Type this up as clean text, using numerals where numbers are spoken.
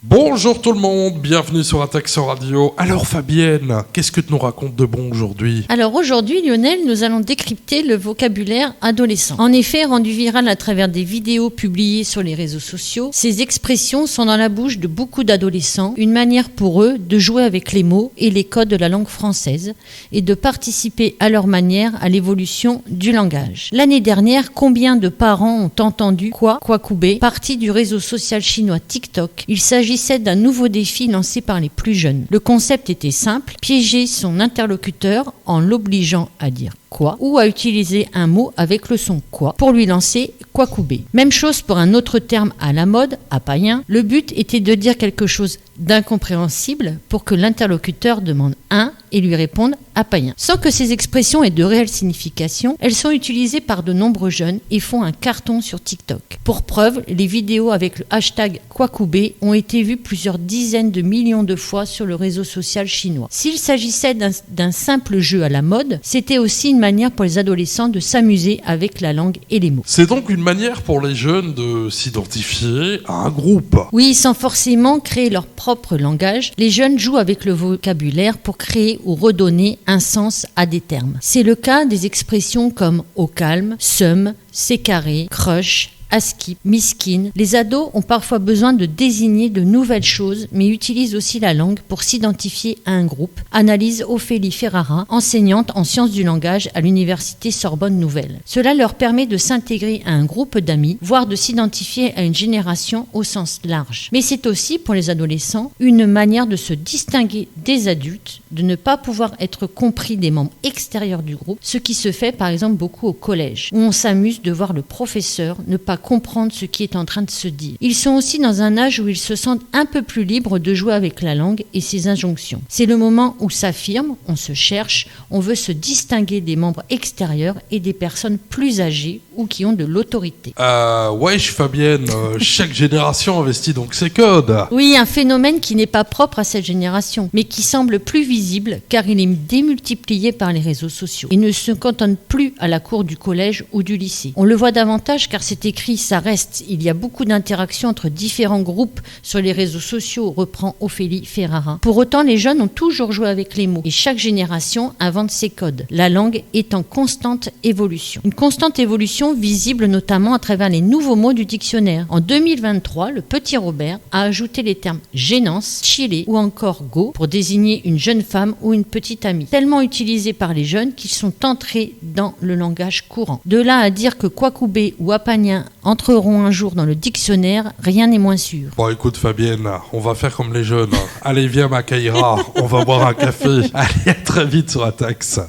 Bonjour tout le monde, bienvenue sur Ataxo Radio. Alors Fabienne, qu'est-ce que tu nous racontes de bon aujourd'hui ? Alors aujourd'hui, Lionel, nous allons décrypter le vocabulaire adolescent. En effet, rendu viral à travers des vidéos publiées sur les réseaux sociaux, ces expressions sont dans la bouche de beaucoup d'adolescents, une manière pour eux de jouer avec les mots et les codes de la langue française et de participer à leur manière à l'évolution du langage. L'année dernière, combien de parents ont entendu Kwakubé, partie du réseau social chinois TikTok ? Il s'agissait d'un nouveau défi lancé par les plus jeunes. Le concept était simple, piéger son interlocuteur en l'obligeant à dire quoi ou à utiliser un mot avec le son quoi pour lui lancer Kwakubé. Même chose pour un autre terme à la mode, apaïen. Le but était de dire quelque chose d'incompréhensible pour que l'interlocuteur demande un et lui réponde apaïen. Sans que ces expressions aient de réelle signification, elles sont utilisées par de nombreux jeunes et font un carton sur TikTok. Pour preuve, les vidéos avec le hashtag Kwakubé ont été vues plusieurs dizaines de millions de fois sur le réseau social chinois. S'il s'agissait d'un simple jeu à la mode, c'était aussi une manière pour les adolescents de s'amuser avec la langue et les mots. C'est donc une manière pour les jeunes de s'identifier à un groupe. Oui, sans forcément créer leur propre langage, les jeunes jouent avec le vocabulaire pour créer ou redonner un sens à des termes. C'est le cas des expressions comme au calme, seum, c'est carré, crush, Askip, Miskin. Les ados ont parfois besoin de désigner de nouvelles choses, mais utilisent aussi la langue pour s'identifier à un groupe, analyse Ophélie Ferrara, enseignante en sciences du langage à l'université Sorbonne Nouvelle. Cela leur permet de s'intégrer à un groupe d'amis, voire de s'identifier à une génération au sens large. Mais c'est aussi, pour les adolescents, une manière de se distinguer des adultes, de ne pas pouvoir être compris des membres extérieurs du groupe, ce qui se fait par exemple beaucoup au collège, où on s'amuse de voir le professeur ne pas comprendre ce qui est en train de se dire. Ils sont aussi dans un âge où ils se sentent un peu plus libres de jouer avec la langue et ses injonctions. C'est le moment où s'affirme, on se cherche, on veut se distinguer des membres extérieurs et des personnes plus âgées ou qui ont de l'autorité. Wesh Fabienne, chaque génération investit donc ses codes. Oui, un phénomène qui n'est pas propre à cette génération, mais qui semble plus visible car il est démultiplié par les réseaux sociaux et ne se cantonne plus à la cour du collège ou du lycée. On le voit davantage car c'est écrit ça reste. Il y a beaucoup d'interactions entre différents groupes sur les réseaux sociaux, reprend Ophélie Ferrara. Pour autant, les jeunes ont toujours joué avec les mots et chaque génération invente ses codes. La langue est en constante évolution. Une constante évolution visible notamment à travers les nouveaux mots du dictionnaire. En 2023, le petit Robert a ajouté les termes gênance, chiller ou encore go pour désigner une jeune femme ou une petite amie, tellement utilisés par les jeunes qu'ils sont entrés dans le langage courant. De là à dire que Kwakubé ou apaïen entreront un jour dans le dictionnaire, rien n'est moins sûr. Bon écoute Fabienne, on va faire comme les jeunes. Allez viens ma Kaira, on va boire un café. Allez à très vite sur Atax.